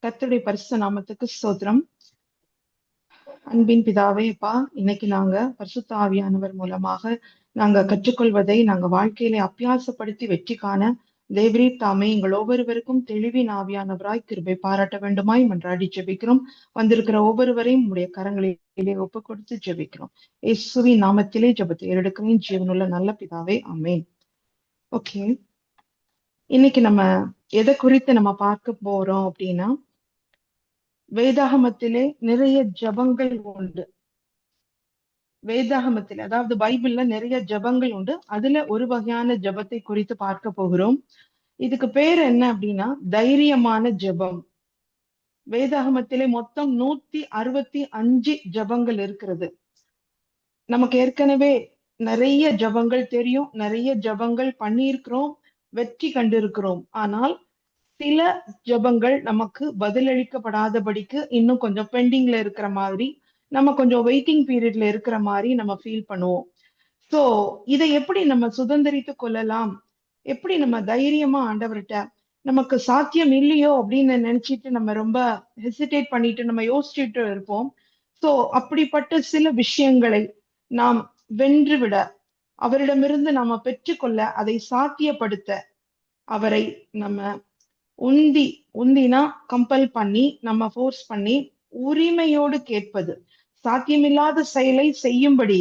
கர்த்தருடைய பரிசுத்த நாமத்துக்கு ஸ்தோத்திரம். அன்பின் பிதாவே அப்பா, இன்னைக்கு நாங்க பரிசுத்த ஆவியானவர் மூலமாக நாங்க கற்றுக்கொள்வதை நாங்க வாழ்க்கையிலே அபியாசப்படுத்தி வெற்றி காண தேவரீர் தாமே எங்கள் ஒவ்வொருவருக்கும் தெளிவின் ஆவியானவராய் கிருபை பாராட்ட வேண்டுமாய் மன்றாடி ஜெபிக்கிறோம். வந்திருக்கிற ஒவ்வொருவரையும் உடைய கரங்களிலே ஒப்பு கொடுத்து ஜெபிக்கிறோம். இயேசுவின் நாமத்திலே ஜெபத்தை ஏறெடுக்கிறேன் ஜீவனுள்ள நல்ல பிதாவே, ஆமென். ஓகே, இன்னைக்கு நம்ம எதை குறித்து நம்ம பார்க்க போறோம் அப்படின்னா, வேதாகமத்திலே நிறைய ஜபங்கள் உண்டு. வேதாகமத்தில் அதாவது பைபிள்ல நிறைய ஜபங்கள் உண்டு. அதுல ஒரு வகையான ஜபத்தை குறித்து பார்க்க போகிறோம். இதுக்கு பேர் என்ன அப்படின்னா தைரியமான ஜபம். வேதாகமத்திலே மொத்தம் 165 ஜபங்கள் இருக்கிறது. நமக்கு ஏற்கனவே நிறைய ஜபங்கள் தெரியும், நிறைய ஜபங்கள் பண்ணியிருக்கிறோம், வெற்றி கண்டிருக்கிறோம். ஆனால் சில ஜபங்கள் நமக்கு பதிலளிக்கப்படாதபடிக்கு இன்னும் கொஞ்சம் பெண்டிங்ல இருக்கிற மாதிரி, நம்ம கொஞ்சம் வெயிட்டிங் பீரியட்ல இருக்கிற மாதிரி நம்ம ஃபீல் பண்ணுவோம். சோ இதை எப்படி நம்ம சுதந்திரித்து கொள்ளலாம், எப்படி நம்ம தைரியமா ஆண்டவர்கிட்ட நமக்கு சாத்தியம் இல்லையோ அப்படின்னு நினைச்சிட்டு நம்ம ரொம்ப ஹெசிடேட் பண்ணிட்டு நம்ம யோசிச்சுட்டு இருப்போம். சோ அப்படிப்பட்ட சில விஷயங்களை நாம் வென்றுவிட, அவரிடமிருந்து நாம பெற்றுக்கொள்ள, அதை சாத்தியப்படுத்த அவரை நம்ம உந்தினா கம்பல் பண்ணி நம்ம ஃபோர்ஸ் பண்ணி உரிமையோடு கேட்பது. சாத்தியமில்லாத செயலை செய்யும்படி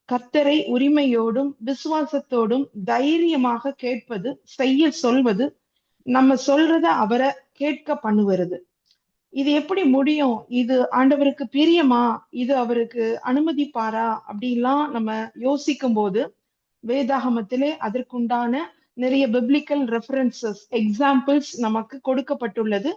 கர்த்தரை உரிமையோடும் விசுவாசத்தோடும் தைரியமாக கேட்பது, செய்ய சொல்வது, நம்ம சொல்றத அவரை கேட்க பண்ணுவது. இது எப்படி முடியும்? இது ஆண்டவருக்கு பிரியமா? இது அவருக்கு அனுமதிப்பாரா? அப்படிலாம் நம்ம யோசிக்கும் போது வேதாகமத்திலே அதற்குண்டான நிறைய பிப்ளிக்கல் ரெஃபரன்சஸ், எக்ஸாம்பிள்ஸ் நமக்கு கொடுக்கப்பட்டுள்ளது.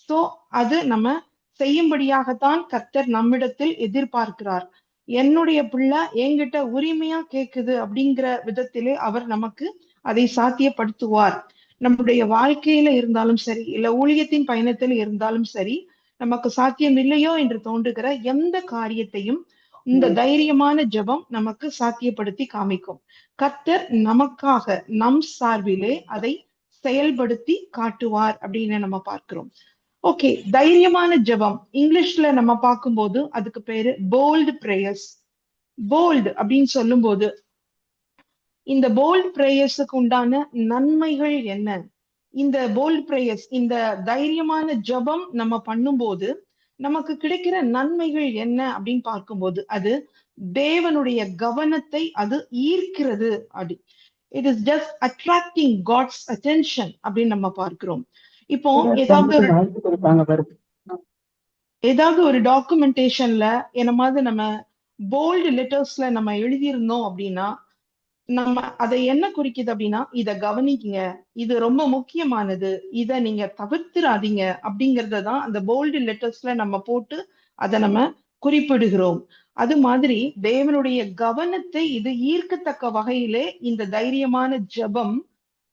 சோ அது நம்ம செய்யும்படியாகத்தான் கர்த்தர் நம்மிடத்தில் எதிர்பார்க்கிறார். என்னுடைய பிள்ளை என்கிட்ட உரிமையா கேக்குது அப்படிங்கிற விதத்திலே அவர் நமக்கு அதை சாத்தியப்படுத்துவார். நம்முடைய வாழ்க்கையில இருந்தாலும் சரி, இல்ல ஊழியத்தின் பயணத்தில் இருந்தாலும் சரி, நமக்கு சாத்தியம் இல்லையோ என்று தோன்றுகிற எந்த காரியத்தையும் இந்த தைரியமான ஜெபம் நமக்கு சாத்தியப்படுத்தி காமிக்கும். கர்த்தர் நமக்காக நம் சார்பிலே அதை செயல்படுத்தி காட்டுவார் அப்படின்னு நம்ம பார்க்கிறோம். ஓகே, தைரியமான ஜெபம் இங்கிலீஷ்ல நம்ம பார்க்கும்போது அதுக்கு பேரு போல்ட் பிரேயர்ஸ். போல்ட் அப்படின்னு சொல்லும்போது இந்த போல்ட் பிரேயர்ஸுக்கு உண்டான நன்மைகள் என்ன? இந்த போல்ட் பிரேயர்ஸ், இந்த தைரியமான ஜெபம் நம்ம பண்ணும்போது நமக்கு கிடைக்கிற நன்மைகள் என்ன அப்படின்னு பார்க்கும்போது அது தேவனுடைய கவனத்தை அது ஈர்க்கிறது. அப்படி it is just attracting God's attention அப்படின்னு நம்ம பார்க்கிறோம். இப்போ ஏதாவது ஒரு டாக்குமெண்டேஷன்ல என்ன மாதிரி நம்ம போல்டு லெட்டர்ஸ்ல நம்ம எழுதியிருந்தோம் அப்படின்னா நம்ம அதை என்ன குறிக்குது அப்படின்னா, இத கவனிக்கீங்க, இது ரொம்ப முக்கியமானது, இத நீங்க தவிர்த்துறாதீங்க அப்படிங்கறதான் அந்த போல்டு லெட்டர்ஸ்ல நம்ம போட்டு அதை நம்ம குறிப்பிடுகிறோம். அது மாதிரி தேவனுடைய கவனத்தை இது ஈர்க்கத்தக்க வகையிலே இந்த தைரியமான ஜெபம்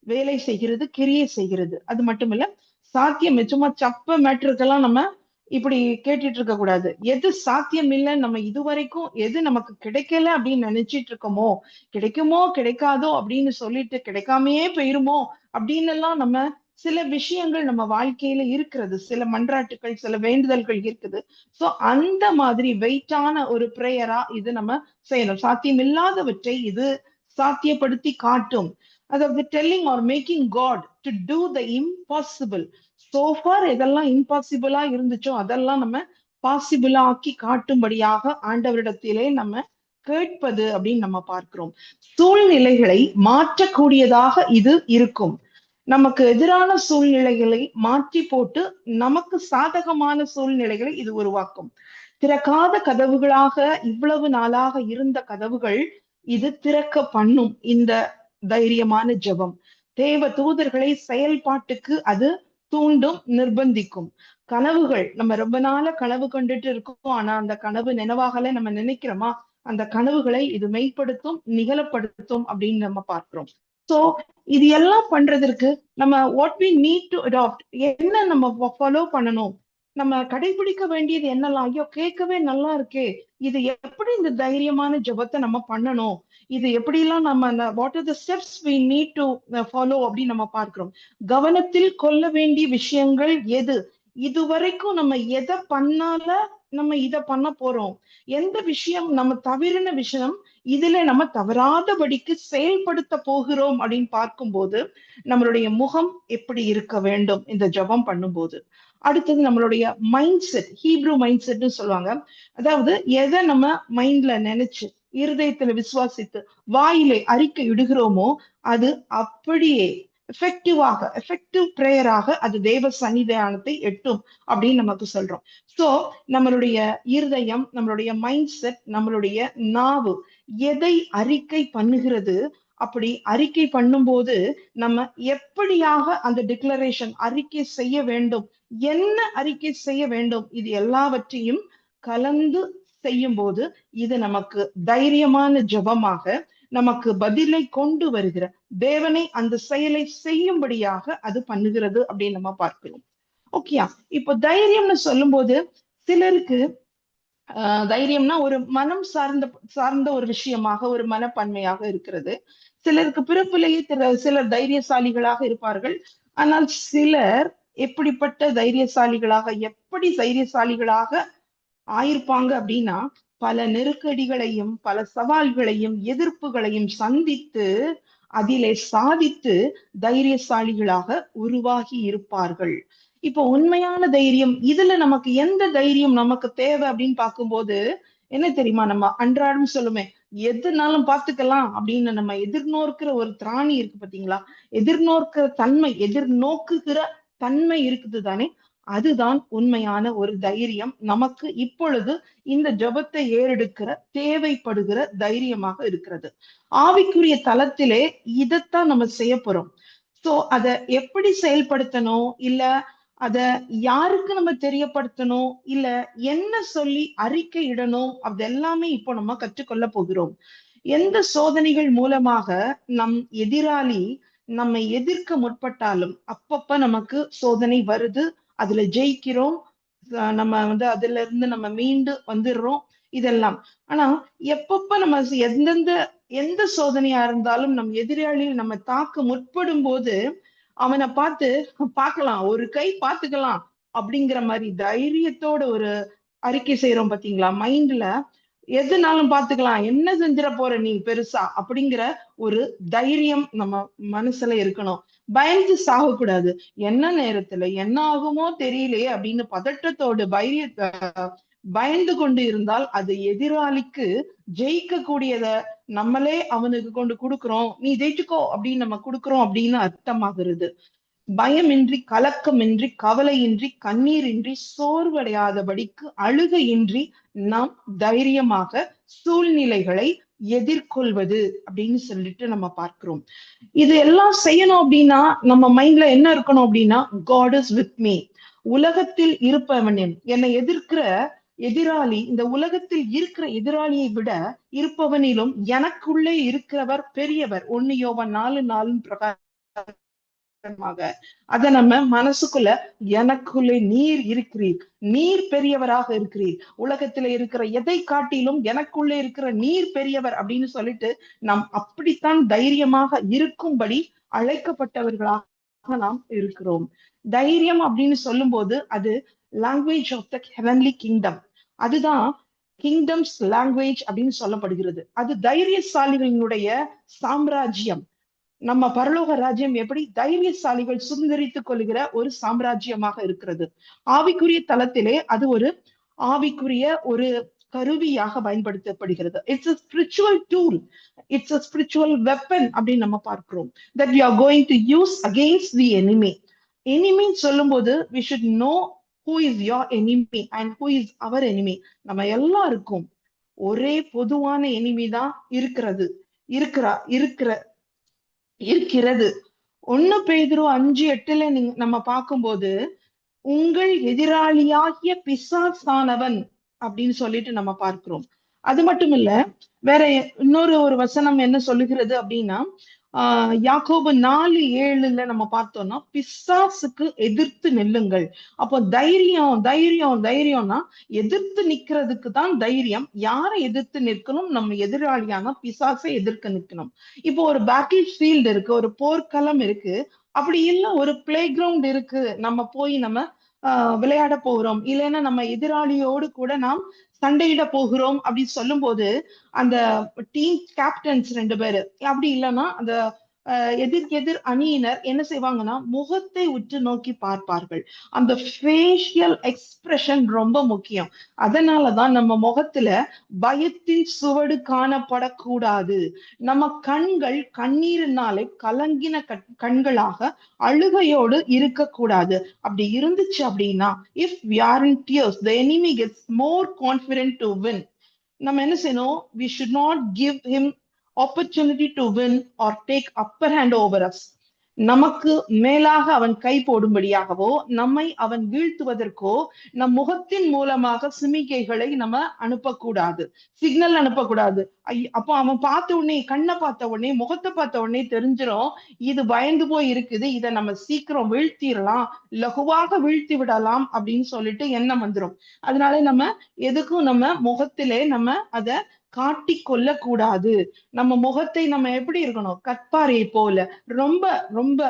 வேலை செய்கிறது, கிரியை செய்கிறது. அது மட்டுமில்ல, சாத்தியம் சும்மா சப்ப மேட்டருக்கெல்லாம் நம்ம இப்படி கேட்டுட்டு இருக்க கூடாது. எது சாத்தியம் இல்லைன்னு நம்ம இதுவரைக்கும் எது நமக்கு கிடைக்கல அப்படின்னு நினைச்சிட்டு இருக்கோமோ, கிடைக்குமோ கிடைக்காதோ அப்படின்னு சொல்லிட்டு கிடைக்காமையே போயிருமோ அப்படின்னு எல்லாம் நம்ம சில விஷயங்கள் நம்ம வாழ்க்கையில இருக்கிறது, சில மன்றாட்டுகள், சில வேண்டுதல்கள் இருக்குது. சோ அந்த மாதிரி வெயிட்டான ஒரு பிரேயரா இது நம்ம செய்யணும். சாத்தியம் இல்லாதவற்றை இது சாத்தியப்படுத்தி காட்டும். அதாவது telling or making God to do the impossible. So far எதெல்லாம் இம்பாசிபிளா இருந்துச்சோ அதெல்லாம் நம்ம பாசிபிளா ஆக்கி காட்டும்படியாக ஆண்டவரிடத்திலே நம்ம கேட்பது அப்படின்னு நம்ம பார்க்கிறோம். சூழ்நிலைகளை மாற்றக்கூடியதாக இது இருக்கும். நமக்கு எதிரான சூழ்நிலைகளை மாற்றி போட்டு நமக்கு சாதகமான சூழ்நிலைகளை இது உருவாக்கும். திறக்காத கதவுகளாக இவ்வளவு நாளாக இருந்த கதவுகள் இது திறக்க பண்ணும். இந்த தைரியமான ஜெபம் தேவ தூதர்களை செயல்பாட்டுக்கு அது தூண்டும், நிர்பந்திக்கும். கனவுகள் நம்ம ரொம்ப நாள கனவு கண்டுட்டு இருக்கோம், ஆனா அந்த கனவு நினைவாகல நம்ம நினைக்கிறோமா, அந்த கனவுகளை இது மெய்ப்படுத்தும், நிகழப்படுத்தும் அப்படின்னு நம்ம பார்க்கிறோம். சோ இது எல்லாம் பண்றதற்கு நம்ம what we need to adapt, என்ன நம்ம ஃபாலோ பண்ணணும், நம்ம கடைபிடிக்க வேண்டியது என்னெல்லாம். ஐயோ கேட்கவே நல்லா இருக்கே, இது எப்படி இந்த தைரியமான ஜெபத்தை நம்ம பண்ணணும், இது எப்படிலாம் நம்ம what are the steps we need to follow அப்படின்னு நம்ம பார்க்கிறோம். கவனத்தில் கொள்ள வேண்டிய விஷயங்கள் எது, இதுவரைக்கும் நம்ம எதை பண்ணால நம்ம இத பண்ண போறோம், எந்த விஷயம் நம்ம தவறின விஷயம் இதுல நம்ம தவறாதபடிக்கு செயல்படுத்த போகிறோம் அப்படின்னு பார்க்கும்போது நம்மளுடைய முகம் எப்படி இருக்க வேண்டும் இந்த ஜெபம் பண்ணும்போது. அடுத்தது நம்மளுடைய மைண்ட் செட், ஹீப்ரூ மைண்ட் செட்னு சொல்லுவாங்க. அதாவது எதை நம்ம மைண்ட்ல நினைச்சு இருதயத்துல விசுவாசித்து வாயிலே அறிக்கை இடுகிறோமோ அது அப்படியே எஃபெக்டிவ் பிரேயராக அது தேவ சன்னிதானத்தை எட்டும் அப்படின்னு நமக்கு சொல்றோம். சோ நம்மளுடைய இருதயம், நம்மளுடைய மைண்ட் செட், நம்மளுடைய நாவு எதை அறிக்கை பண்ணுகிறது, அப்படி அறிக்கை பண்ணும்போது நம்ம எப்படியாக அந்த டிக்ளரேஷன் அறிக்கை செய்ய வேண்டும், என்ன அறிக்கை செய்ய வேண்டும், இது எல்லாவற்றையும் கலந்து செய்யும் போது இது நமக்கு தைரியமான ஜெபமாக நமக்கு பதிலை கொண்டு வருகிற தேவனை அந்த செயலை செய்யும்படியாக அது பண்ணுகிறது அப்படின்னு நம்ம பார்க்கிறோம். ஓகேயா? இப்போ தைரியம்னு சொல்லும்போது சிலருக்கு தைரியம்னா ஒரு மனம் சார்ந்த ஒரு விஷயமாக, ஒரு மனப்பான்மையாக இருக்கிறது. சிலருக்கு பிறப்பிலேயே சிலர் தைரியசாலிகளாக இருப்பார்கள். ஆனால் சிலர் எப்படிப்பட்ட தைரியசாலிகளாக, எப்படி தைரியசாலிகளாக ஆயிருப்பாங்க அப்படின்னா, பல நெருக்கடிகளையும், பல சவால்களையும், எதிர்ப்புகளையும் சந்தித்து, அதிலே சாதித்து தைரியசாலிகளாக உருவாகி இருப்பார்கள். இப்போ உண்மையான தைரியம், இதுல நமக்கு எந்த தைரியம் நமக்கு தேவை அப்படின்னு பார்க்கும்போது, என்ன தெரியுமா? நம்ம அன்றாடம் சொல்லுமே, எதுனாலும் பார்த்துக்கலாம் அப்படின்னு நம்ம எதிர்நோக்குற ஒரு திராணி இருக்கு பாத்தீங்களா? எதிர்நோக்குற தன்மை, எதிர்நோக்குகிற தன்மை இருக்குது தானே? அதுதான் உண்மையான ஒரு தைரியம் நமக்கு இப்பொழுது இந்த ஜெபத்தை ஏறெடுக்கிற தேவைப்படுகிற தைரியமாக இருக்கிறது. ஆவிக்குரிய தளத்திலே இதைத்தான் நம்ம செய்ய போறோம். சோ அத எப்படி செயல்படுத்தணும், இல்ல அத யாருக்கு நம்ம தெரியப்படுத்தணும், இல்ல என்ன சொல்லி அறிக்கை இடணும், அது எல்லாமே இப்போ நம்ம கற்றுக்கொள்ள போகிறோம். எந்த சோதனைகள் மூலமாக நம் எதிராளி நம்மை எதிர்க்க முற்பட்டாலும் அப்பப்ப நமக்கு சோதனை வருது, அதுல ஜெயிக்கிறோம், நம்ம அதுல இருந்து நம்ம மீண்டு வந்துடுறோம், இதெல்லாம். ஆனா எப்பப்ப நம்ம எந்த சோதனையா இருந்தாலும் நம் எதிராளியில் நம்ம தாக்க முற்படும் போது அவனை பார்த்து பார்க்கலாம், ஒரு கை பார்த்துக்கலாம் அப்படிங்கிற மாதிரி தைரியத்தோட ஒரு அறிக்கை செய்யறோம் பாத்தீங்களா? மைண்ட்ல எதுனாலும் பாத்துக்கலாம், என்ன செஞ்சிட போற நீ பெருசா அப்படிங்கிற ஒரு தைரியம் நம்ம மனசுல இருக்கணும். பயந்து சாகக்கூடாது. என்ன நேரத்துல என்ன ஆகுமோ தெரியலையே அப்படின்னு பதட்டத்தோடு பயந்து கொண்டு இருந்தால் அது எதிராளிக்கு ஜெயிக்க கூடியத நம்மளே அவனுக்கு கொண்டு கொடுக்கிறோம், நீ ஜெயிச்சுக்கோ அப்படின்னு நம்ம கொடுக்கிறோம் அப்படின்னு அர்த்தமாகிறது. பயமின்றி, கலக்கமின்றி, கவலையின்றி, கண்ணீரின்றி, சோர்வடையாதபடிக்கு, அழுகையின்றி நாம் தைரியமாக சூழ்நிலைகளை எதிர்கொள்வது அப்படின்னு சொல்லிட்டு நம்ம பார்க்கிறோம். இது எல்லாம் செய்யணும் அப்படின்னா நம்ம மைண்ட்ல என்ன இருக்கணும் அப்படின்னா, God is with me. உலகத்தில் இருப்பவனின் என்னை எதிர்க்கிற எதிராளி, இந்த உலகத்தில் இருக்கிற எதிராளியை விட இருப்பவனிலும் எனக்குள்ளே இருக்கிறவர் பெரியவர். 1 யோவான் 4:4 பிரகாரம் அத நம்ம மனசுக்குள்ள, எனக்குள்ளே நீர் இருக்கிறீர், நீர் பெரியவராக இருக்கிறீர், உலகத்துல இருக்கிற எதை காட்டிலும் எனக்குள்ளே இருக்கிற நீர் பெரியவர் அப்படின்னு சொல்லிட்டு நாம் அப்படித்தான் தைரியமாக இருக்கும்படி அழைக்கப்பட்டவர்களாக நாம் இருக்கிறோம். தைரியம் அப்படின்னு சொல்லும் போது அது language of the heavenly kingdom. அதுதான் கிங்டம்ஸ் லாங்குவேஜ் அப்படின்னு சொல்லப்படுகிறது. அது தைரியசாலிகளினுடைய சாம்ராஜ்யம். நம்ம பரலோக ராஜ்யம் எப்படி தைரியசாலிகள் சுதந்திரித்துக் கொள்கிற ஒரு சாம்ராஜ்யமாக இருக்கிறது. ஆவிக்குரிய தளத்திலே அது ஒரு ஆவிக்குரிய ஒரு கருவியாக பயன்படுத்தப்படுகிறது. It's a spiritual tool, it's a spiritual weapon அப்படின்னு நம்ம பார்க்கிறோம். that we are going to use against the enemy. enemy சொல்லும்போது we should know who is your enemy and who is our enemy. நம்ம எல்லாருக்கும் ஒரே பொதுவான enemy தான் இருக்கிறது. 1 பேதுரு 5:8 நம்ம பார்க்கும்போது, உங்கள் எதிராளியாகிய பிசாசானவன் அப்படின்னு சொல்லிட்டு நம்ம பார்க்கிறோம். அது மட்டும் இல்ல, வேற இன்னொரு ஒரு வசனம் என்ன சொல்லுகிறது அப்படின்னா, யாக்கோபு 4:7 நம்ம பார்த்தோம்னா, பிசாசுக்கு எதிர்த்து நில்லுங்கள். அப்போ தைரியம்னா எதிர்த்து நிக்கிறதுக்கு தான் தைரியம். யாரை எதிர்த்து நிற்கணும்? நம்ம எதிராளியான பிசாசை எதிர்க்க நிற்கணும். இப்போ ஒரு பேட்டில் ஃபீல்டு இருக்கு, ஒரு போர்க்களம் இருக்கு, அப்படி இல்ல ஒரு பிளே கிரவுண்ட் இருக்கு, நம்ம போய் நம்ம விளையாட போகிறோம், இல்லைன்னா நம்ம எதிராளியோடு கூட நாம் சண்டையிட போகிறோம் அப்படின்னு சொல்லும் போது அந்த டீம் கேப்டன்ஸ் 2 பேரு, அப்படி இல்லைன்னா அந்த எதிர் எதிர் அணியினர் என்ன செய்வாங்கன்னா முகத்தை உற்று நோக்கி பார்ப்பார்கள். அந்த ஃபேஷியல் எக்ஸ்பிரஷன் ரொம்ப முக்கியம். அதனாலதான் நம்ம முகத்துல பயத்தின் சுவடு காணப்படக்கூடாது. நம்ம கண்கள் கண்ணீரினாலே கலங்கின கண்களாக அழுகையோடு இருக்கக்கூடாது. அப்படி இருந்துச்சு அப்படின்னா, if we are in tears, the enemy gets more confident to win. நம்ம என்ன செய்யணும்? We should not give him opportunity to win or take upper hand over us. நமக்கு மேலாக அவன் கை போடும்படியாகவோ, நம்மை அவன் வீழ்த்துவதற்கோ நம் முகத்தின் மூலமாக சிமிக்கைகளை நம்ம அனுப்பக்கூடாது, சிக்னல் அனுப்பக்கூடாது. அப்போ அவன் பார்த்த உடனே, கண்ணை பார்த்த உடனே, முகத்தை பார்த்த உடனே தெரிஞ்சிடும், இது பயந்து போய் இருக்குது, இதை நம்ம சீக்கிரம் வீழ்த்திடலாம், லகுவாக வீழ்த்தி விடலாம் அப்படின்னு சொல்லிட்டு எண்ணம் வந்துடும். அதனால நம்ம எதுக்கும் நம்ம முகத்திலே நம்ம அதை காட்டி கொள்ள கூடாது. நம்ம முகத்தை நம்ம எப்படி இருக்கணும்? கற்பாறையை போல ரொம்ப ரொம்ப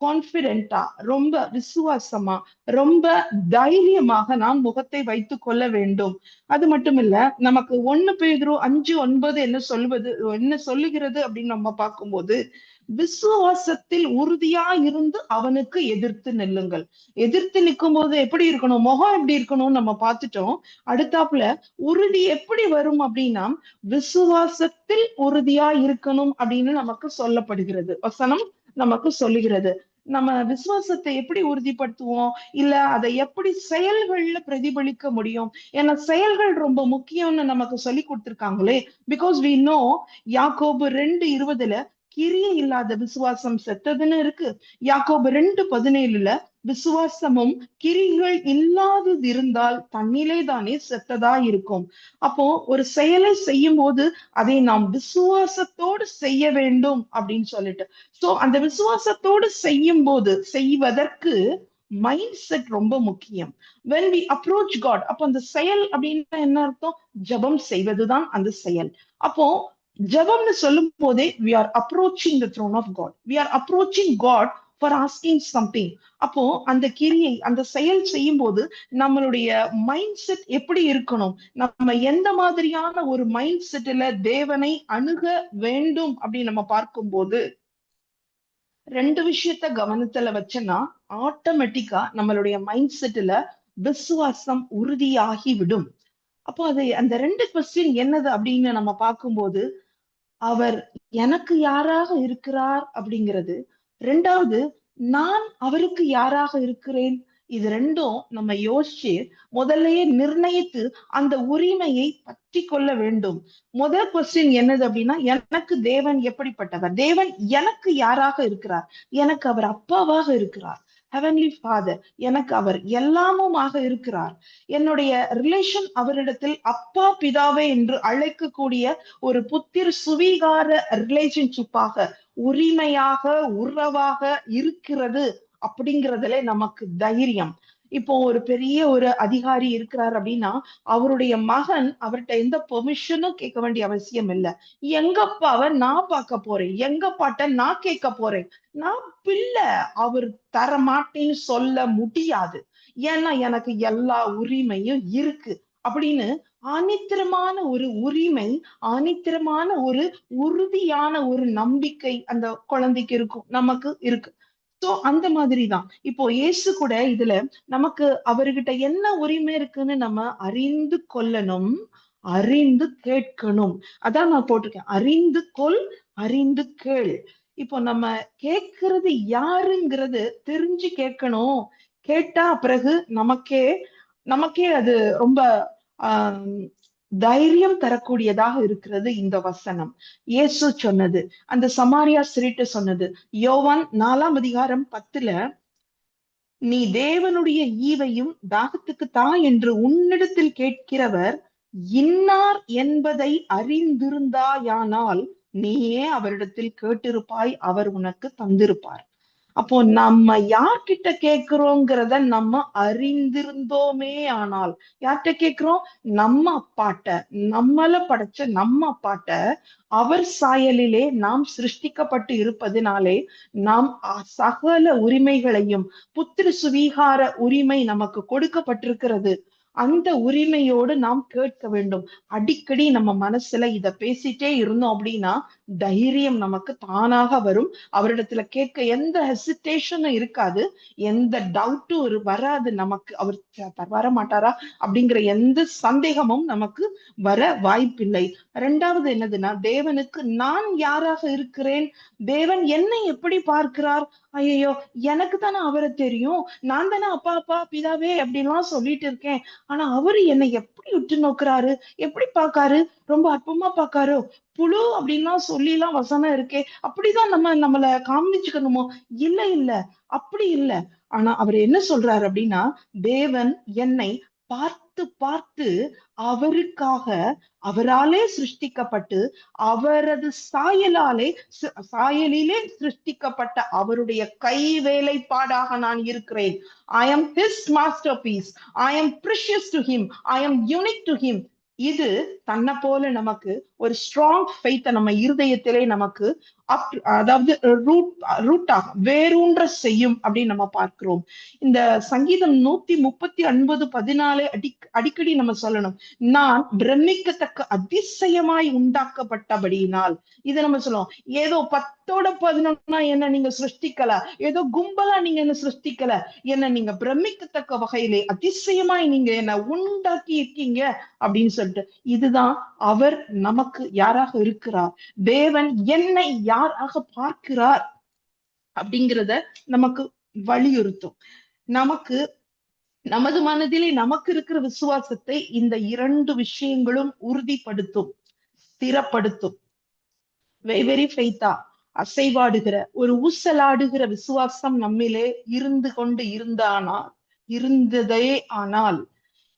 கான்பிடென்டா, ரொம்ப விசுவாசமா, ரொம்ப தைரியமாக நாம் முகத்தை வைத்துக் கொள்ள வேண்டும். அது மட்டும் இல்ல, நமக்கு 1 பேதுரு 5:9 என்ன சொல்லுகிறது அப்படின்னு நம்ம பார்க்கும்போது, விசுவாசத்தில் உறுதியா இருந்து அவனுக்கு எதிர்த்து நில்லுங்கள். எதிர்த்து நிற்கும் போது எப்படி இருக்கணும்? முகம் எப்படி இருக்கணும்னு நம்ம பார்த்துட்டோம். அடுத்தாப்புல உறுதி எப்படி வரும் அப்படின்னா, விசுவாசத்தில் உறுதியா இருக்கணும் அப்படின்னு நமக்கு சொல்லப்படுகிறது. வசனம் நமக்கு சொல்லுகிறது. நம்ம விசுவாசத்தை எப்படி உறுதிப்படுத்துவோம்? இல்ல அதை எப்படி செயல்கள்ல பிரதிபலிக்க முடியும்? ஏன்னா செயல்கள் ரொம்ப முக்கியம்னு நமக்கு சொல்லி கொடுத்திருக்காங்களே. பிகாஸ் வி நோ, யாக்கோபு 2:20 கிரியை இல்லாத விசுவாசம் செத்ததுன்னு இருக்கு. யாக்கோபு 2:17 விசுவாசமும் கிரிகள் இல்லாதது இருந்தால் தன்னிலே தானே செத்ததா இருக்கும். அப்போ ஒரு செயலை செய்யும் போது அதை நாம் விசுவாசத்தோடு செய்ய வேண்டும் அப்படின்னு சொல்லிட்டு, சோ அந்த விசுவாசத்தோடு செய்யும் போது செய்வதற்கு மைண்ட் செட் ரொம்ப முக்கியம். when we approach God, அப்போ அந்த செயல் அப்படின்னா என்ன அர்த்தம்? ஜெபம் செய்வதுதான் அந்த செயல். அப்போ ஜெபம்னு சொல்லும் போதே we are approaching the throne of God, we are approaching God for asking something. அப்போ அந்த கிரியை, அந்த செயல் செய்யும் போது நம்மளுடைய மைண்ட் செட் எப்படி இருக்கணும்? நம்ம எந்த மாதிரியான ஒரு மைண்ட் செட்ல தேவனை அணுக வேண்டும் அப்படின்னு நம்ம பார்க்கும்போது 2 விஷயத்த கவனத்துல வச்சேன்னா, ஆட்டோமேட்டிக்கா நம்மளுடைய மைண்ட் செட்ல விசுவாசம் உறுதியாகி விடும். அப்போ அது அந்த 2 கொஸ்டின் என்னது அப்படின்னு நம்ம பார்க்கும்போது, அவர் எனக்கு யாராக இருக்கிறார் அப்படிங்கிறது, 2வது நான் அவருக்கு யாராக இருக்கிறேன். இது 2ம் நம்ம யோசிச்சு முதல்லயே நிர்ணயித்து அந்த உரிமையை பற்றி கொள்ள வேண்டும். முதல் கொஸ்டின் என்னது அப்படின்னா, எனக்கு தேவன் எப்படிப்பட்டவர்? தேவன் எனக்கு யாராக இருக்கிறார்? எனக்கு அவர் அப்பாவாக இருக்கிறார், ஹெவன்லி ஃபாதர். எனக்கு அவர் எல்லாமுமாக இருக்கிறார். என்னுடைய ரிலேஷன் அவரிடத்தில் அப்பா பிதாவே என்று அழைக்கக்கூடிய ஒரு புத்திர சுவீகார ரிலேஷன்ஷிப்பாக, உரிமையாக, உறவாக இருக்கிறது அப்படிங்கிறதுல நமக்கு தைரியம். இப்போ ஒரு பெரிய ஒரு அதிகாரி இருக்கிறார் அப்படின்னா, அவருடைய மகன் அவர்கிட்ட எந்த பெர்மிஷனும் கேட்க வேண்டிய அவசியம் இல்லை. எங்க அப்பாவை நான் பார்க்க போறேன், எங்க அப்பாட்ட நான் கேட்க போறேன், நான் பிள்ளை, அவர் தர மாட்டேன்னு சொல்ல முடியாது. ஏன்னா எனக்கு எல்லா உரிமையும் இருக்கு அப்படின்னு ஆணித்தரமான ஒரு உரிமை, ஆணித்தரமான ஒரு உறுதியான ஒரு நம்பிக்கை அந்த குழந்தைக்கு இருக்கும், நமக்கு இருக்கு. சோ அந்த மாதிரிதான் இப்போ இயேசு கூட இதுல நமக்கு அவர்கிட்ட என்ன உரிமை இருக்குன்னு நம்ம அறிந்து கொள்ளணும், அறிந்து கேட்கணும். அதான் நான் போட்டிருக்கேன், அறிந்து கொள், அறிந்து கேள். இப்போ நம்ம கேட்கறது யாருங்கிறது தெரிஞ்சு கேட்கணும். கேட்டா பிறகு நமக்கே நமக்கே அது ரொம்ப ஆஹ் தைரியம் தரக்கூடியதாக இருக்கிறது இந்த வசனம். இயேசு சொன்னது, அந்த சமாரியா ஸ்திரீட்ட சொன்னது, யோவான் 4:10, நீ தேவனுடைய ஈவையும் தாகத்துக்கு தா என்று உன்னிடத்தில் கேட்கிறவர் இன்னார் என்பதை அறிந்திருந்தாயானால் நீயே அவரிடத்தில் கேட்டிருப்பாய், அவர் உனக்கு தந்திருப்பார். அப்போ நம்ம யார்கிட்ட கேட்கிறோங்கிறத நம்ம அறிந்திருந்தோமே ஆனால், யார்கிட்ட கேட்கிறோம்? நம்ம அப்பாட்ட, நம்மள படைச்ச நம்ம அப்பாட்ட, அவர் சாயலிலே நாம் சிருஷ்டிக்கப்பட்டு இருப்பதினாலே நாம் சகல உரிமைகளையும், புத்திர சுவீகார உரிமை நமக்கு கொடுக்கப்பட்டிருக்கிறது. அந்த உரிமையோடு நாம் கேட்க வேண்டும். அடிக்கடி நம்ம மனசுல இத பேசிட்டே இருந்தோம் அப்படின்னா தைரியம் நமக்கு தானாக வரும். அவரிடத்துல கேட்க எந்த ஹெசிடேஷனும் இருக்காது, எந்த டவுட்டும் வராது. நமக்கு அவர் வர மாட்டாரா அப்படிங்கிற எந்த சந்தேகமும் நமக்கு வர வாய்ப்பில்லை. இரண்டாவது என்னதுன்னா, தேவனுக்கு நான் யாராக இருக்கிறேன், தேவன் என்னை எப்படி பார்க்கிறார், ஐயோ எனக்கு தானே அவரை தெரியும், நான் தானே அப்பா அப்பா பிதாவே அப்படின்லாம் சொல்லிட்டு இருக்கேன், ஆனா அவரு என்னை எப்படி உற்று நோக்குறாரு, எப்படி பார்க்காரு, ரொம்ப அற்பமா பார்க்காரோ, புழு அப்படின்லாம் சொல்லி எல்லாம் வசனம் இருக்கே, அப்படிதான் நம்ம நம்மள காமிச்சுக்கணுமோ? இல்ல இல்ல, அப்படி இல்ல. ஆனா அவர் என்ன சொல்றாரு அப்படின்னா, தேவன் என்னை பார்த்து பார்த்து அவருக்காக, அவராலே சிருஷ்டிக்கப்பட்டு அவரது சாயலிலே சிருஷ்டிக்கப்பட்ட அவருடைய கை வேலைப்பாடாக நான் இருக்கிறேன். I am his masterpiece. I am precious to him. I am unique to him. இது தன்னை போல நமக்கு ஒரு ஸ்ட்ராங் ஃபெய்த்தை நம்ம இருதயத்திலே நமக்கு அதாவது ரூட்டாக வேரூன்ற செய்யும் அப்படின்னு நம்ம பார்க்கிறோம். இந்த சங்கீதம் 139:14 அடிக்கடி நம்ம சொல்லணும். நான் பிரமிக்கத்தக்க அதிசயமாய் உண்டாக்கப்பட்டபடியினால், இதை நம்ம சொல்லுவோம். ஏதோ 10ஓட 11 என்ன நீங்க சிருஷ்டிக்கல, ஏதோ கும்பலா நீங்க என்ன சிருஷ்டிக்கல, என்ன நீங்க பிரமிக்கத்தக்க வகையிலே அதிசயமாய் நீங்க என்ன உண்டாக்கி இருக்கீங்க அப்படின்னு சொல்லிட்டு. இதுதான் அவர் நமக்கு யாராக இருக்கிறார், தேவன் என்னை யாராக பார்க்கிறார் அப்படிங்கிறத நமக்கு வலியுறுத்தும். நமக்கு நமது மனதிலே நமக்கு இருக்கிற விசுவாசத்தை இந்த 2 விஷயங்களும் உறுதிப்படுத்தும், ஸ்திரப்படுத்தும். வெரி ஃபெய்த்தா அசைவாடுகிற ஒரு ஊசலாடுகிற விசுவாசம் நம்மிலே இருந்து கொண்டு இருந்ததே ஆனால்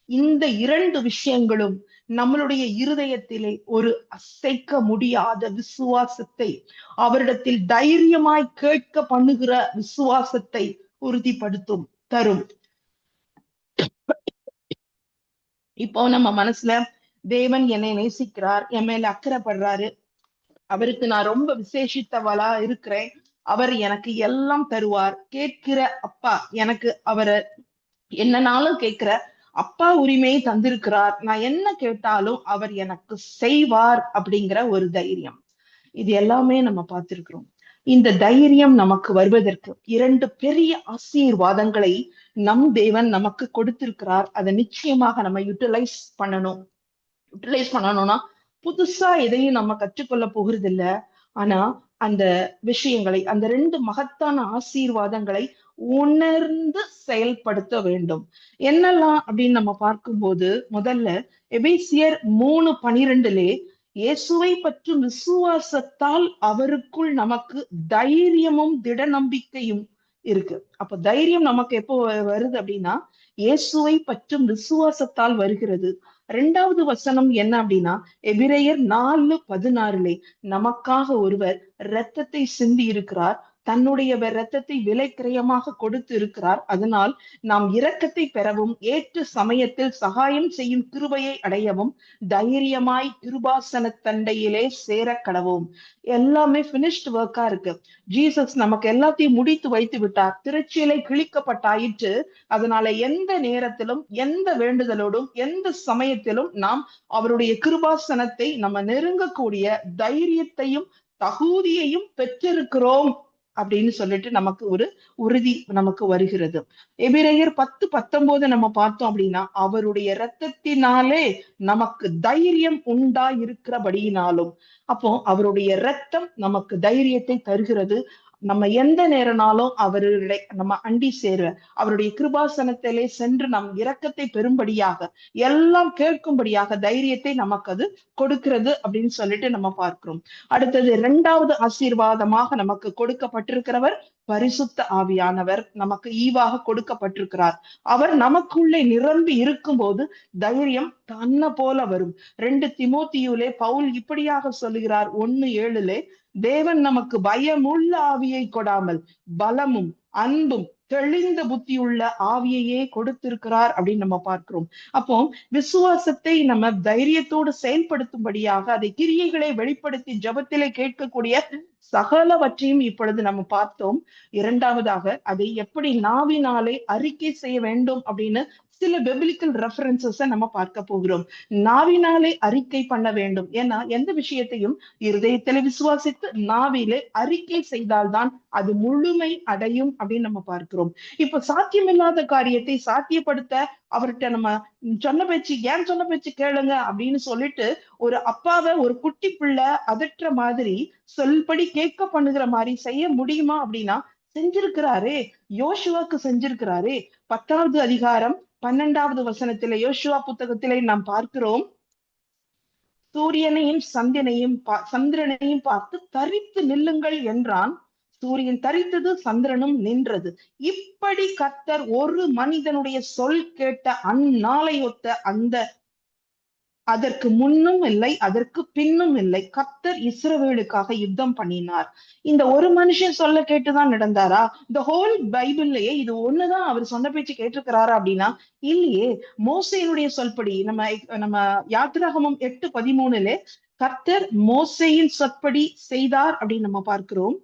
இந்த 2 விஷயங்களும் நம்மளுடைய இருதயத்திலே ஒரு அசைக்க முடியாத விசுவாசத்தை, அவரிடத்தில் தைரியமாய் கேட்க பண்ணுகிற விசுவாசத்தை உறுதிப்படுத்தும், தரும். இப்போ நம்ம மனசுல தேவன் என்னை நேசிக்கிறார், என் மேல அக்கறைப்படுறாரு, அவருக்கு நான் ரொம்ப விசேஷித்தவளா இருக்கிறேன், அவர் எனக்கு எல்லாம் தருவார், கேட்கிற அப்பா எனக்கு அவரை என்னனாலும் கேட்கிற அப்பா உரிமையை தந்திருக்கிறார், நான் என்ன கேட்டாலும் அவர் எனக்கு செய்வார் அப்படிங்கிற ஒரு தைரியம். இது எல்லாமே நம்ம பார்த்திருக்கிறோம். இந்த தைரியம் நமக்கு வருவதற்கு 2 பெரிய ஆசீர்வாதங்களை நம் தேவன் நமக்கு கொடுத்திருக்கிறார். அதை நிச்சயமாக நம்ம யூட்டிலைஸ் பண்ணணும்னா புதுசா எதையும் நம்ம கற்றுக்கொள்ள போகிறது இல்ல. ஆனா அந்த விஷயங்களை, அந்த 2 மகத்தான ஆசீர்வாதங்களை உணர்ந்து செயல்படுத்த வேண்டும். என்னெல்லாம் அப்படின்னு நம்ம பார்க்கும்போது, முதல்ல எபேசியர் 3:12 இயேசுவை பற்றும் விசுவாசத்தால் அவருக்குள் நமக்கு தைரியமும் திட நம்பிக்கையும் இருக்கு. அப்ப தைரியம் நமக்கு எப்போ வருது அப்படின்னா, இயேசுவை பற்றும் விசுவாசத்தால் வருகிறது. 2வது வசனம் என்ன அப்படின்னா, எபிரேயர் 4:16 நமக்காக ஒருவர் இரத்தத்தை சிந்தி இருக்கிறார், தன்னுடைய இரத்தத்தை விலை கிரயமாக கொடுத்து இருக்கிறார், அதனால் நாம் இரக்கத்தை பெறவும் ஏற்ற சமயத்தில் சகாயம் செய்யும் கிருபையை அடையவும் தைரியமாய் கிருபாசன தண்டையிலே சேர கடவோம். எல்லாமே பினிஷ்ட் ஒர்க்கா இருக்கு. ஜீசஸ் நமக்கு எல்லாத்தையும் முடித்து வைத்து விட்டார், திருச்சியிலை கிழிக்கப்பட்டாயிற்று. அதனால எந்த நேரத்திலும், எந்த வேண்டுதலோடும், எந்த சமயத்திலும் நாம் அவருடைய கிருபாசனத்தை நம்ம நெருங்கக்கூடிய தைரியத்தையும் தகுதியையும் பெற்றிருக்கிறோம் அப்படின்னு சொல்லிட்டு நமக்கு ஒரு உறுதி நமக்கு வருகிறது. எபிரேயர் 10:19 நம்ம பார்த்தோம் அப்படின்னா, அவருடைய இரத்தத்தினாலே நமக்கு தைரியம் உண்டாயிருக்கிறபடியினாலும், அப்போ அவருடைய இரத்தம் நமக்கு தைரியத்தை தருகிறது. நம்ம எந்த நேரனாலும் அவருடைய நம்ம அண்டி சேர, அவருடைய கிருபாசனத்திலே சென்று நம் இரக்கத்தை பெறும்படியாக, எல்லாம் கேட்கும்படியாக தைரியத்தை நமக்கு அது கொடுக்கிறது அப்படின்னு சொல்லிட்டு நம்ம பார்க்கிறோம். அடுத்தது 2வது ஆசீர்வாதமாக நமக்கு கொடுக்கப்பட்டிருக்கிறவர் பரிசுத்த ஆவியானவர் நமக்கு ஈவாக கொடுக்கப்பட்டிருக்கிறார். அவர் நமக்குள்ளே நிரம்பி இருக்கும்போது தைரியம் தன்ன போல வரும். 2 தீமோத்தேயுவிலே பவுல் இப்படியாக சொல்லுகிறார், 1:7, தேவன் நமக்கு பயமுள்ள ஆவியை கொடாமல் பலமும் அன்பும் தெளிந்த புத்தியுள்ள ஆவியையே கொடுத்திருக்கிறார் அப்படின்னு நம்ம பார்க்கிறோம். அப்போ விசுவாசத்தை நம்ம தைரியத்தோடு செயல்படுத்தும்படியாக அதை கிரியைகளை வெளிப்படுத்தி ஜெபத்திலே கேட்கக்கூடிய சகலவற்றையும் இப்பொழுது நம்ம பார்த்தோம். இரண்டாவதாக அதை எப்படி நாவினாலே அறிக்கை செய்ய வேண்டும் அப்படின்னு சில biblical references நம்ம பார்க்க போகிறோம். நாவினாலே அறிக்கை பண்ண வேண்டும். ஏன்னா எந்த விஷயத்தையும் இருதயத்திலே விசுவாசித்து நாவிலே அறிக்கை செய்தால்தான் அது முழுமை அடையும் அப்படின்னு நம்ம பார்க்கிறோம். இப்ப சாத்தியமில்லாத காரியத்தை சாத்தியப்படுத்த அவர்கிட்ட நம்ம சொன்ன பேச்சு கேளுங்க அப்படின்னு சொல்லிட்டு ஒரு அப்பாவை ஒரு குட்டி பிள்ளை அதட்டுற மாதிரி சொல்படி கேட்க பண்ணுகிற மாதிரி செய்ய முடியுமா அப்படின்னா செஞ்சிருக்கிறாரே. யோசுவாக்கு செஞ்சிருக்கிறாரே. 10வது அதிகாரம் 12வது வசனத்திலே யோசுவா புத்தகத்திலே நாம் பார்க்கிறோம், சூரியனையும் சந்திரனையும் பார்த்து தரித்து நில்லுங்கள் என்றான். சூரியன் தரித்தது, சந்திரனும் நின்றது. இப்படி கர்த்தர் ஒரு மனிதனுடைய சொல் கேட்ட அந்நாளையொத்த அதற்கு முன்னும் இல்லை, அதற்கு பின்னும் இல்லை. கர்த்தர் இஸ்ரவேலுக்காக யுத்தம் பண்ணினார். இந்த ஒரு மனுஷன் சொல்ல கேட்டுதான் நடந்தாரா? இந்த ஹோல் பைபிள்லயே இது ஒண்ணுதான் அவர் சொன்ன பேச்சு கேட்டிருக்கிறாரா அப்படின்னா இல்லையே. மோசேயினுடைய சொல்படி நம்ம யாத்திராகமம் 8:13 கர்த்தர் மோசேயின் சொற்படி செய்தார் அப்படின்னு நம்ம பார்க்கிறோம்.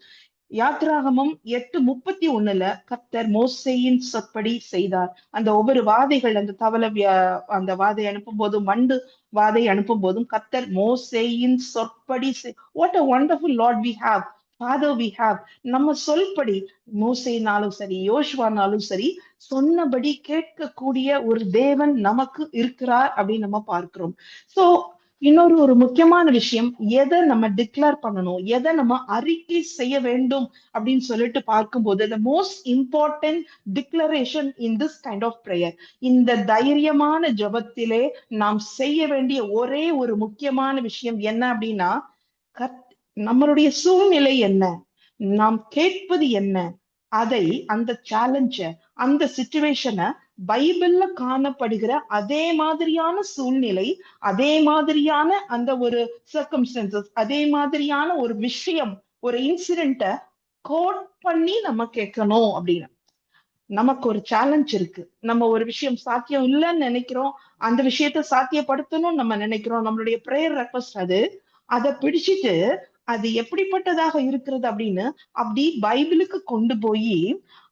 யாத்ராகமம் 8:31 கர்த்தர் மோசேயின் சொற்படி செய்தார். அந்த ஒவ்வொரு வாதைகள், அந்த அந்த வாதை அனுப்பும் போதும் மண்டு வாதை அனுப்பும் போதும் கர்த்தர் மோசேயின் சொற்படி what a wonderful Lord we have, Father we have. நம்ம சொல்படி மோசேனாலும் சரி யோசுவானாலும் சரி சொன்னபடி கேட்கக்கூடிய ஒரு தேவன் நமக்கு இருக்கிறார் அப்படின்னு நம்ம பார்க்கிறோம். சோ இன்னொரு முக்கியமான விஷயம், எதை நம்ம டிக்ளேர் பண்ணணும், எதை நம்ம அறிக்கை செய்ய வேண்டும் அப்படின்னு சொல்லிட்டு பார்க்கும்போது the most important declaration in this kind of prayer, இந்த தைரியமான ஜெபத்திலே நாம் செய்ய வேண்டிய ஒரே ஒரு முக்கியமான விஷயம் என்ன அப்படின்னா, நம்மளுடைய சூழ்நிலை என்ன, நாம் கேட்பது என்ன, அதை அந்த சேலஞ்ச அந்த சிச்சுவேஷனை பைபிள்ல காணப்படுகிற அதே மாதிரியான சூழ்நிலை, அதே மாதிரியான அந்த ஒரு சர்க்கம்ஸ்டன்சஸ், அதே மாதிரியான ஒரு விஷயம், ஒரு இன்சிடென்ட கோட் பண்ணி நம்ம கேட்கணும் அப்படின்னு. நமக்கு ஒரு சேலஞ்ச் இருக்கு, நம்ம ஒரு விஷயம் சாத்தியம் இல்லைன்னு நினைக்கிறோம், அந்த விஷயத்த சாத்தியப்படுத்தணும்னு நம்ம நினைக்கிறோம். நம்மளுடைய பிரேயர் ரெக்வஸ்ட் அதை பிடிச்சிட்டு அது எப்படிப்பட்டதாக இருக்கிறது அப்படின்னு அப்படி பைபிளுக்கு கொண்டு போய்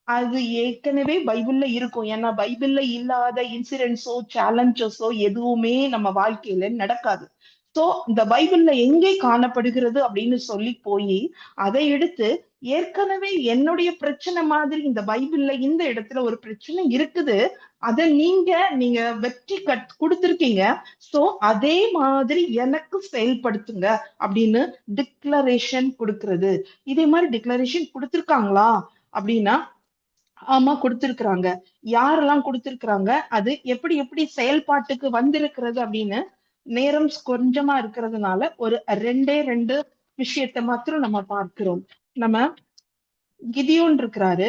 அது ஏற்கனவே பைபிள்ல இருக்கும். ஏன்னா பைபிள்ல இல்லாத இன்சிடென்ட்ஸோ சேலஞ்சஸோ எதுவுமே நம்ம வாழ்க்கையில நடக்காது. சோ இந்த பைபிள்ல எங்கே காணப்படுகிறது அப்படின்னு சொல்லி போய் அதை எடுத்து ஏற்கனவே என்னுடைய பிரச்சனை மாதிரி இந்த பைபிள்ல இந்த இடத்துல ஒரு பிரச்சனை இருக்குது, அதை நீங்க வெற்றி கொடுத்திருக்கீங்க, சோ அதே மாதிரி எனக்கு செயல்படுத்துங்க அப்படின்னு டிக்ளரேஷன் கொடுக்கிறது. இதே மாதிரி டிக்ளரேஷன் கொடுத்திருக்காங்களா அப்படின்னா ஆமா கொடுத்திருக்கிறாங்க. யாரெல்லாம் கொடுத்திருக்கிறாங்க, அது எப்படி எப்படி செயல்பாட்டுக்கு வந்திருக்கிறது அப்படின்னு நேரம் கொஞ்சமா இருக்கிறதுனால ஒரு 2 விஷயத்தை மாத்திரம் நம்ம பார்க்கிறோம். நம்ம கிதியோன் இருக்கிறாரு,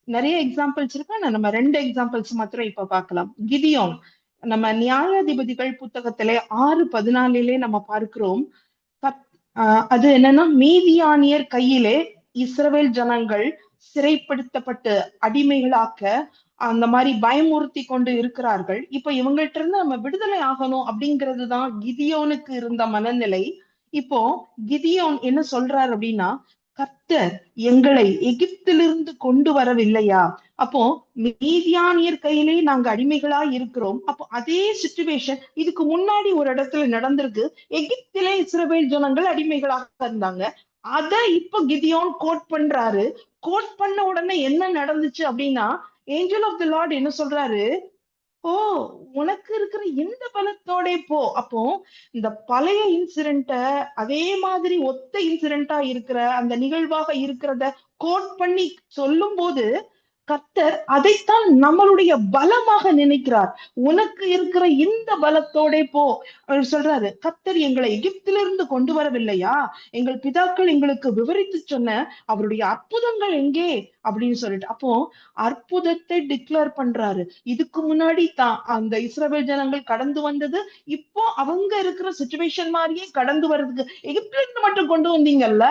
நிறைய எக்ஸாம்பிள்ஸ் இருக்கு, நம்ம 2 எக்ஸாம்பிள்ஸ் மாத்திரம் இப்ப பார்க்கலாம். கிதியோன் நம்ம நியாயாதிபதிகள் புத்தகத்திலே 6:14 நம்ம பார்க்கிறோம். அது என்னன்னா, மீதியானியர் கையிலே இஸ்ரவேல் ஜனங்கள் சிறைப்படுத்தப்பட்டு அடிமைகளாக்க அந்த மாதிரி பயமுறுத்தி கொண்டு இருக்கிறார்கள். இப்ப இவங்கள்ட்ட இருந்து நம்ம விடுதலை ஆகணும் அப்படிங்கிறது தான் கிதியோனுக்கு இருந்த மனநிலை. இப்போ கிதியோன் என்ன சொல்றாரு அப்படின்னா, கர்த்தர் எங்களை எகிப்திலிருந்து கொண்டு வரவில்லையா? அப்போ மீதியானியர் கையிலே நாங்க அடிமைகளா இருக்கிறோம். அப்போ அதே சிச்சுவேஷன் இதுக்கு முன்னாடி ஒரு இடத்துல நடந்திருக்கு. எகிப்திலே இஸ்ரவேல் ஜனங்கள் அடிமைகளாக இருந்தாங்க. அத இப்ப கிதியோன் கோட் பண்றாரு. கோட் பண்ண உடனே என்ன நடந்துச்சு அப்படின்னா, ஏஞ்சல் ஆஃப் தி லார்ட் என்ன சொல்றாரு, ஓ உனக்கு இருக்கிற இந்த பலத்தோட போ. அப்போ இந்த பழைய இன்சிடென்ட அதே மாதிரி ஒத்த இன்சிடென்டா இருக்கிற அந்த நிகழ்வாக இருக்கிறத கோட் பண்ணி சொல்லும் போது கர்த்தர் அதைத்தான் நம்மளுடைய பலமாக நினைக்கிறார். உனக்கு இருக்கிற இந்த பலத்தோட போ அவர் சொல்றாரு. கர்த்தர் எங்களை எகிப்திலிருந்து கொண்டு வரவில்லையா? எங்கள் பிதாக்கள் எங்களுக்கு விவரித்து சொன்ன அவருடைய அற்புதங்கள் எங்கே? அப்படின்னு சொல்லிட்டு. அப்போ அற்புதத்தை டிக்ளேர் பண்றாரு. இதுக்கு முன்னாடி தான் அந்த இஸ்ரவேல் ஜனங்கள் கடந்து வந்தது, இப்போ அவங்க இருக்கிற சிச்சுவேஷன் மாதிரியே கடந்து வர்றதுக்கு எகிப்துல இருந்து மட்டும் கொண்டு வந்தீங்கல்ல,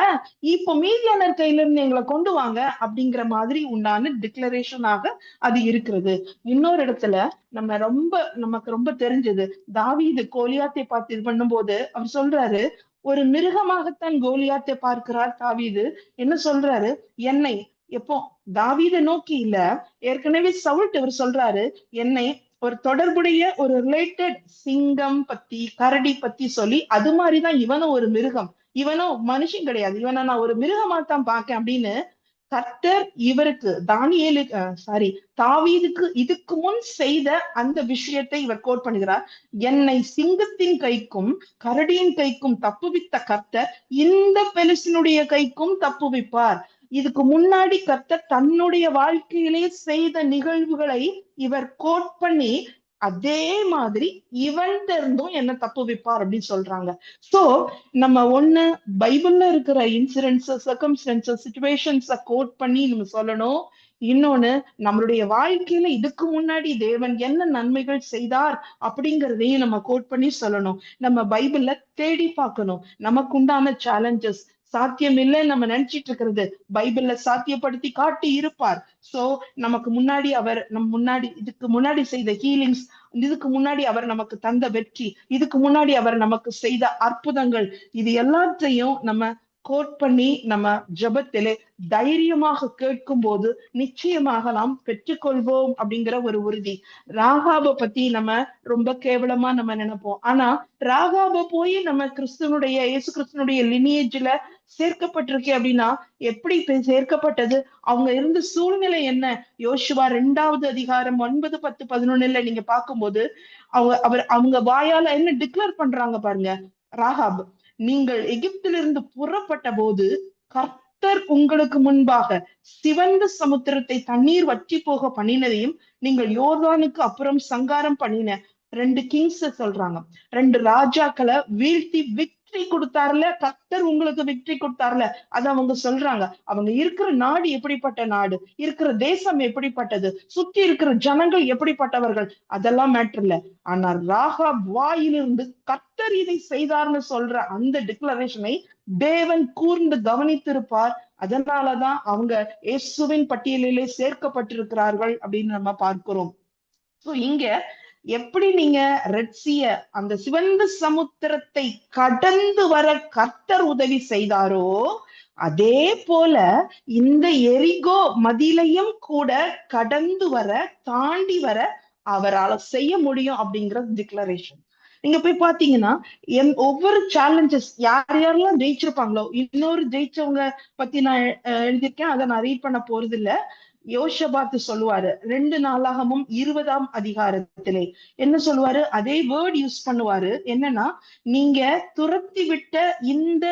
இப்போ மீதியானர் கையில இருந்து எங்களை கொண்டு வாங்க அப்படிங்கிற மாதிரி உண்டான டிக்ளரேஷனாக அது இருக்கிறது. இன்னொரு இடத்துல நமக்கு ரொம்ப தெரிஞ்சது, தாவீது கோலியாத்தை பார்த்து இது பண்ணும்போது அவர் சொல்றாரு, ஒரு மிருகமாகத்தான் கோலியாத்தை பார்க்கிறார் தாவீது. என்ன சொல்றாரு, என்னை எப்போ தாவீதை நோக்கி இல்ல, ஏற்கனவே சவுல்ட்டு இவர் சொல்றாரு, என்னை ஒரு தொடர்புடைய ஒரு ரிலேட்டட் சிங்கம் பத்தி கரடி பத்தி சொல்லி அது மாதிரிதான் இவனும் ஒரு மிருகம், இவனும் மனுஷன் கிடையாது, இவனை நான் ஒரு மிருகமா தான் பார்க்கேன் அப்படின்னு கர்த்தர் இவருக்கு தாவீதுக்கு இதுக்கு முன் செய்த அந்த விஷயத்தை இவர் கோட் பண்ணுகிறார். என்னை சிங்கத்தின் கைக்கும் கரடியின் கைக்கும் தப்புவித்த கர்த்தர் இந்த பெலிஸ்தினுடைய கைக்கும் தப்புவிப்பார். இதுக்கு முன்னாடி கர்த்தர் தன்னுடைய வாழ்க்கையிலே செய்த நிகழ்வுகளை இவர் கோட் பண்ணி அதே மாதிரி இவன் இருந்தும் என்ன தப்புவிப்பார் அப்படின்னு சொல்றாங்க. சோ நம்ம ஒண்ணு பைபிள்ல இருக்கிற இன்சிடென்ட்ஸ், சர்க்கம்ஸ்டன்சஸ், சிச்சுவேஷன்ஸ கோட் பண்ணி நம்ம சொல்லணும். இன்னொன்னு நம்மளுடைய வாழ்க்கையில இதுக்கு முன்னாடி தேவன் என்ன நன்மைகள் செய்தார் அப்படிங்கிறதையும் நம்ம கோட் பண்ணி சொல்லணும். நம்ம பைபிள்ல தேடி பார்க்கணும். நமக்கு உண்டான சேலஞ்சஸ் சாத்தியம் இல்லைன்னு நம்ம நினைச்சிட்டு இருக்கிறது பைபிள்ல சாத்தியப்படுத்தி காட்டி இருப்பார். சோ நமக்கு முன்னாடி இதுக்கு முன்னாடி செய்த ஹீலிங்ஸ், இதுக்கு முன்னாடி அவர் நமக்கு தந்த வெற்றி, இதுக்கு முன்னாடி அவர் நமக்கு செய்த அற்புதங்கள், இது எல்லாத்தையும் நம்ம கோட் பண்ணி நம்ம ஜெபத்திலே தைரியமாக கேட்கும் போது நிச்சயமாக நாம் பெற்றுக்கொள்வோம் அப்படிங்கிற ஒரு உறுதி. ராகாப பத்தி நம்ம ரொம்ப கேவலமா நம்ம நினைப்போம். ஆனா ராகாப போய் நம்ம இயேசு கிறிஸ்துனுடைய லினியேஜ்ல சேர்க்கப்பட்டிருக்கே அப்படின்னா எப்படி சேர்க்கப்பட்டது, அவங்க இருந்த சூழ்நிலை என்ன? யோசுவா 2வது அதிகாரம் 9, 10, 11 நீங்க பார்க்கும்போது அவங்க வாயால என்ன டிக்ளேர் பண்றாங்க பாருங்க. ராகாப், நீங்கள் எகிப்திலிருந்து புறப்பட்ட போது கர்த்தர் உங்களுக்கு முன்பாக சிவந்த சமுத்திரத்தை தண்ணீர் வற்றி போக பண்ணினதையும் நீங்கள் யோர்தானுக்கு அப்புறம் சங்காரம் பண்ணின 2 கிங்ஸ் சொல்றாங்க, 2 ராஜாக்களை வீழ்த்தி விக்டரி கொடுத்தாருல, கர்த்தர் உங்களுக்கு விக்டரி கொடுத்தாருல, அது அவங்க சொல்றாங்க. அவங்க இருக்கிற நாடு எப்படிப்பட்ட நாடு, இருக்கிற தேசம் எப்படிப்பட்டது, சுத்தி இருக்கிற ஜனங்கள் எப்படிப்பட்டவர்கள், அதெல்லாம் மேட்டர் இல்ல. ஆனா ராகாப் வாயிலிருந்து கர்த்தர் இதை செய்தார்னு சொல்ற அந்த டிக்ளரேஷனை தேவன் கூர்ந்து கவனித்திருப்பார். அதனாலதான் அவங்க இயேசுவின் பட்டியலிலே சேர்க்கப்பட்டிருக்கிறார்கள் அப்படின்னு நம்ம பார்க்கிறோம். சோ இங்க எப்படி நீங்க ரெட்சிய அந்த சிவந்த சமுத்திரத்தை கடந்து வர கர்த்தர் உதவி செய்தாரோ, அதே போல இந்த எரிகோ மதிலையும் கூட கடந்து வர தாண்டி வர அவரால் செய்ய முடியும் அப்படிங்கிற டிக்ளரேஷன். நீங்க போய் பாத்தீங்கன்னா ஒவ்வொரு சேலஞ்சஸ் யார் யாரெல்லாம் ஜெயிச்சிருப்பாங்களோ, இன்னொரு ஜெயிச்சவங்க பத்தி நான் எழுதியிருக்கேன், அதை நான் ரீட் பண்ண போறது இல்ல. யோஷபாத்து சொல்லுவாரு 2 நாளாகமும் 20ஆம் அதிகாரத்திலே என்ன சொல்லுவாரு, அதே வேர்ட் யூஸ் பண்ணுவாரு. என்னன்னா, நீங்க துரத்தி விட்ட இந்த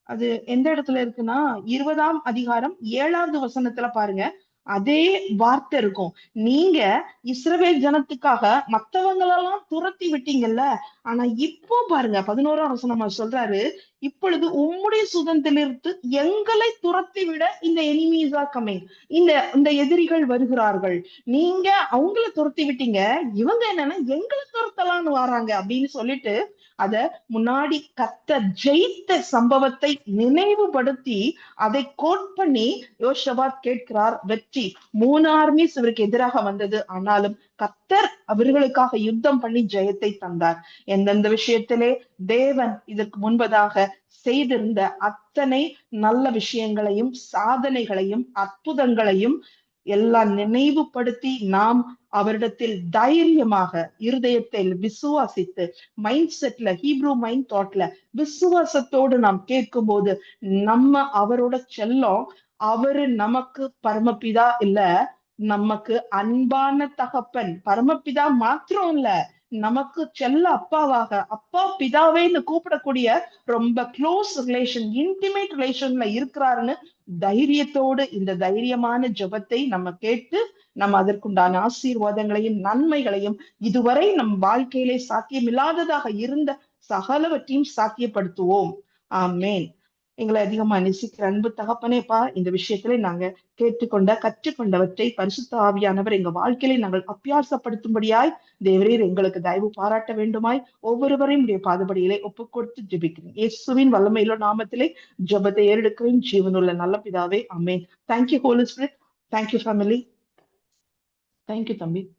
அது எந்த இடத்துல இருக்குன்னா 20ஆம் அதிகாரம் 7வது வசனத்துல பாருங்க, அதே வார்த்தை இருக்கும். நீங்க இஸ்ரவேல் ஜனத்துக்காக மத்தவங்களெல்லாம் துரத்தி விட்டீங்கல்ல, ஆனா இப்போ பாருங்க 11ஆம் வசனமா சொல்றாரு, இப்பொழுது உம்முடைய சுதந்திரத்து எங்களை துரத்தி விட இந்த எனிமீஸ் ஆர் கமிங், இந்த எதிரிகள் வருகிறார்கள். நீங்க அவங்கள துரத்தி விட்டீங்க, இவங்க என்னன்னா எங்களை துரத்தலான்னு வராங்க அப்படின்னு சொல்லிட்டு அத முன்னாடி கர்த்தர் ஜெயித்த சம்பவத்தை நினைவுபடுத்தி அதை கோட் பண்ணி யோசபாத் கேட்கிறார். வெற்றி 3 ஆர்மிஸ் இவருக்கு எதிராக வந்தது, ஆனாலும் கர்த்தர் அவர்களுக்காக யுத்தம் பண்ணி ஜெயத்தை தந்தார். எந்தெந்த விஷயத்திலே தேவன் இதற்கு முன்பதாக செய்திருந்த அத்தனை நல்ல விஷயங்களையும் சாதனைகளையும் அற்புதங்களையும் எல்லாம் நினைவுபடுத்தி நாம் அவரிடத்தில் தைரியமாக இருதயத்தில் விசுவாசித்து மைண்ட் செட்ல ஹீப்ரூ மைண்ட் தாட்ல விசுவாசத்தோடு நாம் கேட்கும் போது நம்ம அவரோட செல்லம். அவரு நமக்கு பரமபிதா இல்ல, நமக்கு அன்பான தகப்பன். பரமபிதா மாத்திரம் இல்ல, நமக்கு செல்ல அப்பாவாக, அப்பா பிதாவேன்னு கூப்பிடக்கூடிய ரொம்ப க்ளோஸ் ரிலேஷன், இன்டிமேட் ரிலேஷன்ல இருக்கிறாருன்னு தைரியத்தோடு இந்த தைரியமான ஜெபத்தை நம்ம கேட்டு நம்ம அதற்குண்டான ஆசீர்வாதங்களையும் நன்மைகளையும் இதுவரை நம் வாழ்க்கையிலே சாத்தியமில்லாததாக இருந்த சகலவற்றையும் சாத்தியப்படுத்துவோம். ஆமேன். எங்களை அதிகமா நேசிக்கிற அன்பு தகப்பனேப்பா, இந்த விஷயத்திலே நாங்க கற்றுக்கொண்டவற்றை பரிசுத்த ஆவியானவர் எங்க வாழ்க்கையிலே நாங்கள் அபியாசப்படுத்தும்படியாய் தேவரீர் எங்களுக்கு தயவு பாராட்ட வேண்டுமாய் ஒவ்வொருவரையும் உடைய பாதபடியிலே ஒப்புக் கொடுத்து ஜெபிக்கிறேன். இயேசுவின் வல்லமையிலோ நாமத்திலே ஜெபத்தை ஏறெடுக்கிறேன் ஜீவனுள்ள நல்ல பிதாவே. ஆமென். Thank you holy spirit. Thank you family. Thank you தம்பி.